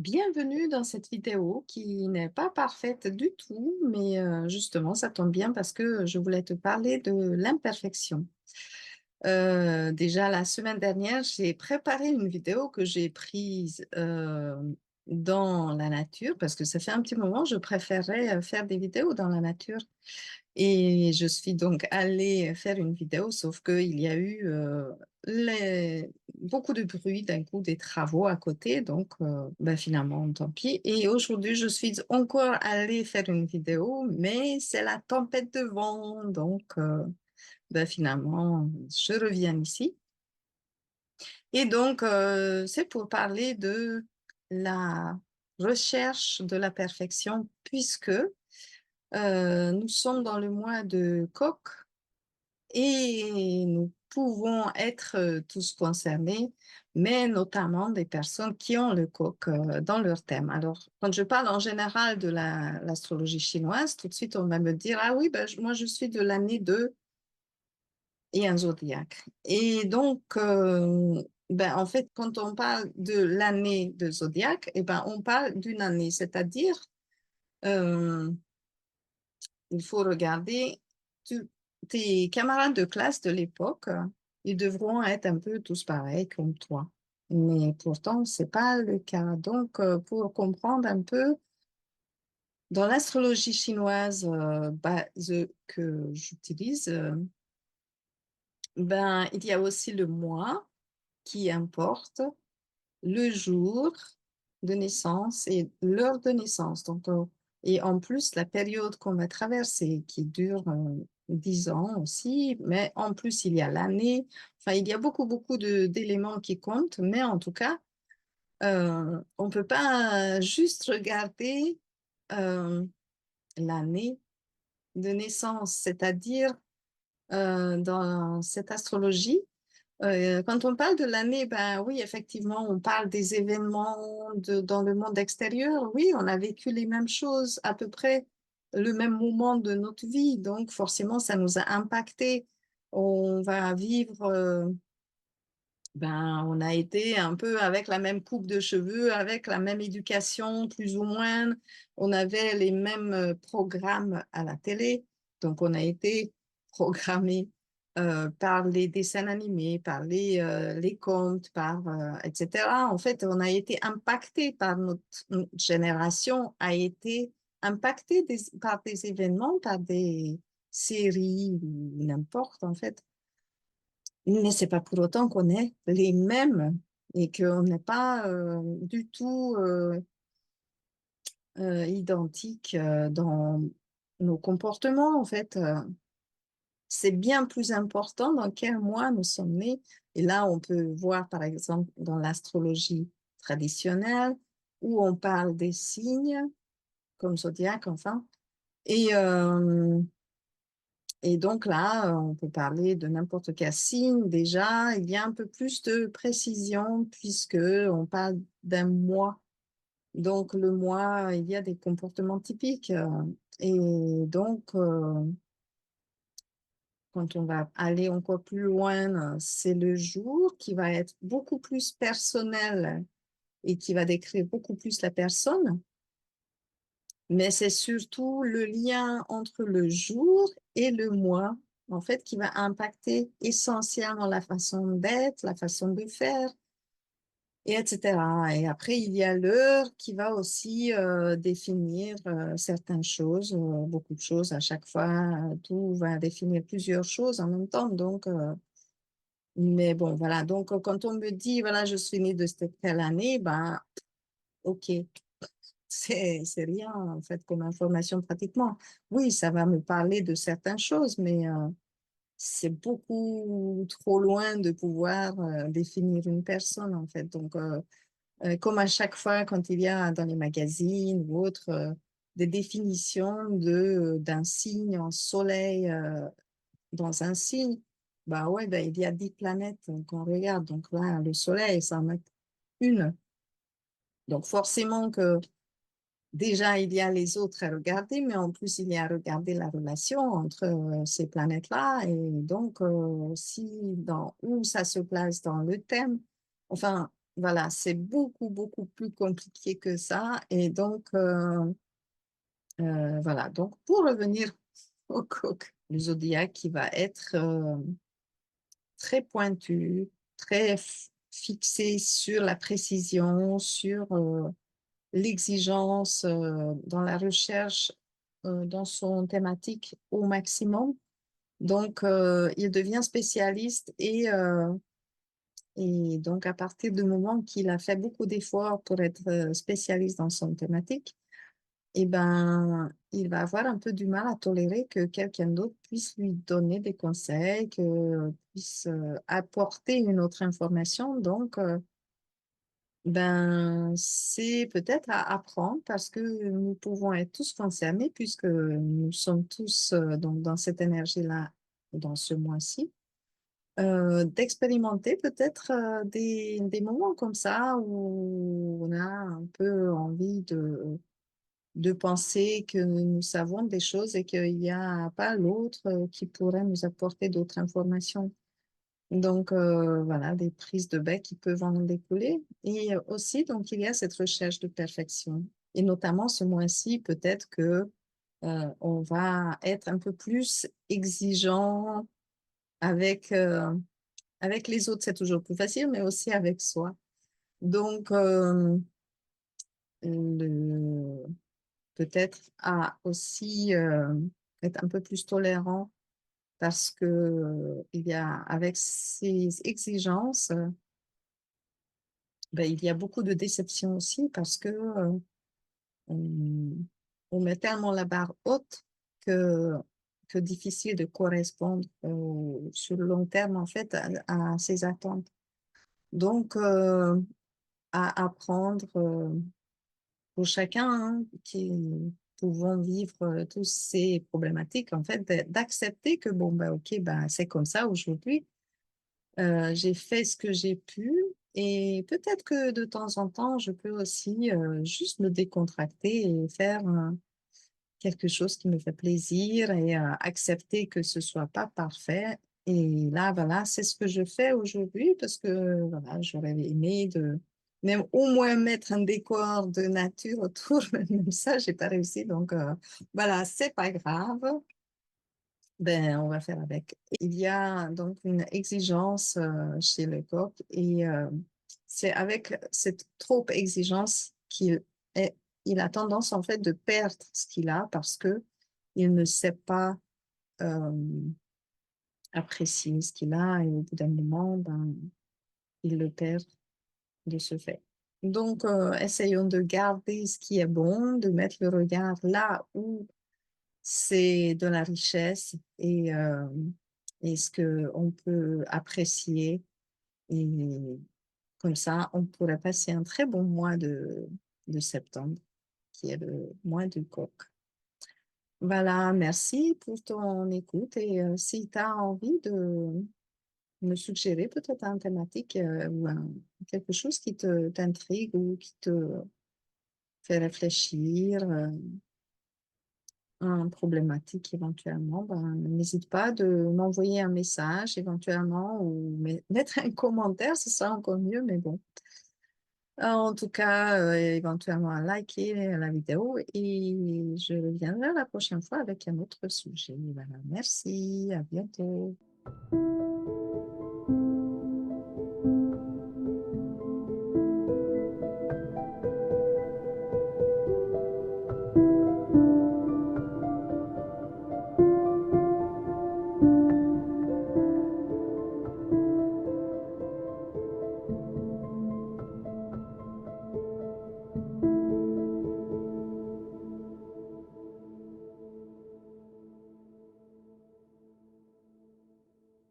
Bienvenue dans cette vidéo qui n'est pas parfaite du tout, mais justement, ça tombe bien parce que je voulais te parler de l'imperfection. Déjà, la semaine dernière, j'ai préparé une vidéo que j'ai prise dans la nature parce que ça fait un petit moment, je préférais faire des vidéos dans la nature. Et je suis donc allée faire une vidéo, sauf qu'il y a eu beaucoup de bruit d'un coup des travaux à côté, donc ben finalement, tant pis. Et aujourd'hui, je suis encore allée faire une vidéo, mais c'est la tempête de vent, donc ben finalement, je reviens ici. Et donc, c'est pour parler de la recherche de la perfection, puisque nous sommes dans le mois de Coq et nous pouvons être tous concernés, mais notamment des personnes qui ont le coq dans leur thème. Alors, quand je parle en général de l'astrologie chinoise, tout de suite on va me dire, ah oui, ben, moi je suis de l'année de et un zodiaque. Et donc, ben, en fait, quand on parle de l'année de zodiaque, eh ben, on parle d'une année, c'est-à-dire, euh, il faut regarder tes camarades de classe de l'époque, ils devront être un peu tous pareils comme toi. Mais pourtant, c'est pas le cas. Donc, pour comprendre un peu, dans l'astrologie chinoise que j'utilise, ben, il y a aussi le mois qui importe le jour de naissance et l'heure de naissance. Donc, et en plus, la période qu'on va traverser qui dure 10 ans aussi, mais en plus, il y a l'année. Enfin, il y a beaucoup d'éléments qui comptent, mais en tout cas, on ne peut pas juste regarder euh, l'année de naissance, c'est-à-dire dans cette astrologie. Quand on parle de l'année, ben oui, effectivement, on parle des événements dans le monde extérieur. Oui, on a vécu les mêmes choses, à peu près le même moment de notre vie. Donc, forcément, ça nous a impacté. On va vivre, ben, on a été un peu avec la même coupe de cheveux, avec la même éducation, plus ou moins. On avait les mêmes programmes à la télé. Donc, on a été programmé par les dessins animés, par les contes, etc. En fait, on a été impacté par notre génération, a été impacté par des événements, par des séries, n'importe en fait. Mais c'est pas pour autant qu'on est les mêmes et qu'on n'est pas du tout identiques dans nos comportements. En fait, c'est bien plus important dans quel mois nous sommes nés. Et là, on peut voir, par exemple, dans l'astrologie traditionnelle, où on parle des signes, comme zodiaque, enfin. Et, euh, Et donc là, on peut parler de n'importe quel signe. Déjà, il y a un peu plus de précision puisque on parle d'un mois. Donc le mois, il y a des comportements typiques. Et donc, quand on va aller encore plus loin, c'est le jour qui va être beaucoup plus personnel et qui va décrire beaucoup plus la personne. Mais c'est surtout le lien entre le jour et le mois, en fait, qui va impacter essentiellement la façon d'être, la façon de faire, et etc. Et après, il y a l'heure qui va aussi définir certaines choses, beaucoup de choses à chaque fois. Tout va définir plusieurs choses en même temps. Donc, mais bon, voilà. Donc, quand on me dit, voilà, je suis née de cette telle année, ben, OK. C'est rien, en fait, comme information pratiquement. Oui, ça va me parler de certaines choses, mais c'est beaucoup trop loin de pouvoir définir une personne, en fait. Donc, comme à chaque fois, quand il y a dans les magazines ou autres des définitions d'un signe en soleil dans un signe, bah ouais, bah, il y a 10 planètes qu'on regarde. Donc là, le soleil, ça en est une. Donc forcément que déjà, il y a les autres à regarder, mais en plus, il y a à regarder la relation entre ces planètes-là et donc si dans où ça se place dans le thème. Enfin, voilà, c'est beaucoup, beaucoup plus compliqué que ça. Et donc, voilà. Donc, pour revenir au coq, le zodiaque qui va être très pointu, très fixé sur la précision, sur l'exigence dans la recherche, dans son thématique au maximum. Donc, il devient spécialiste et donc, à partir du moment qu'il a fait beaucoup d'efforts pour être spécialiste dans son thématique, eh ben, il va avoir un peu du mal à tolérer que quelqu'un d'autre puisse lui donner des conseils, que puisse apporter une autre information. Donc, ben, c'est peut-être à apprendre parce que nous pouvons être tous concernés puisque nous sommes tous donc dans cette énergie-là dans ce mois-ci. D'expérimenter peut-être des moments comme ça où on a un peu envie de penser que nous savons des choses et qu'il n'y a pas l'autre qui pourrait nous apporter d'autres informations. Donc, voilà, des prises de bec qui peuvent en découler. Et aussi, donc, il y a cette recherche de perfection. Et notamment ce mois-ci, peut-être que on va être un peu plus exigeant avec, avec les autres, c'est toujours plus facile, mais aussi avec soi. Donc, le, peut-être à aussi être un peu plus tolérant parce que il y a, avec ces exigences, ben, il y a beaucoup de déception aussi parce que on, on met tellement la barre haute que, que difficile de correspondre sur le long terme en fait à ces attentes. Donc, à apprendre pour chacun hein, qui pouvons vivre tous ces problématiques, en fait, d'accepter que bon, bah, ok, bah, c'est comme ça aujourd'hui. J'ai fait ce que j'ai pu et peut-être que de temps en temps, je peux aussi juste me décontracter et faire quelque chose qui me fait plaisir et accepter que ce soit pas parfait. Et là, voilà, c'est ce que je fais aujourd'hui parce que voilà, j'aurais aimé de même au moins mettre un décor de nature autour, mais même ça, j'ai pas réussi. Donc voilà, c'est pas grave. Ben, on va faire avec. Il y a donc une exigence chez le coq et c'est avec cette trop exigence il a tendance en fait de perdre ce qu'il a parce que il ne sait pas euh, apprécier ce qu'il a et au bout d'un moment, ben, il le perd de ce fait. Donc, essayons de garder ce qui est bon, de mettre le regard là où c'est de la richesse et ce qu'on peut apprécier. Et comme ça, on pourrait passer un très bon mois de septembre, qui est le mois du coq. Voilà, merci pour ton écoute. Et si tu as envie de me suggérer peut-être une thématique ou quelque chose qui t'intrigue ou qui te fait réfléchir, un problématique éventuellement, ben, n'hésite pas de m'envoyer un message éventuellement ou mettre un commentaire, ce sera encore mieux, mais bon. En tout cas, éventuellement à liker la vidéo et je reviendrai la prochaine fois avec un autre sujet. Voilà, merci, à bientôt.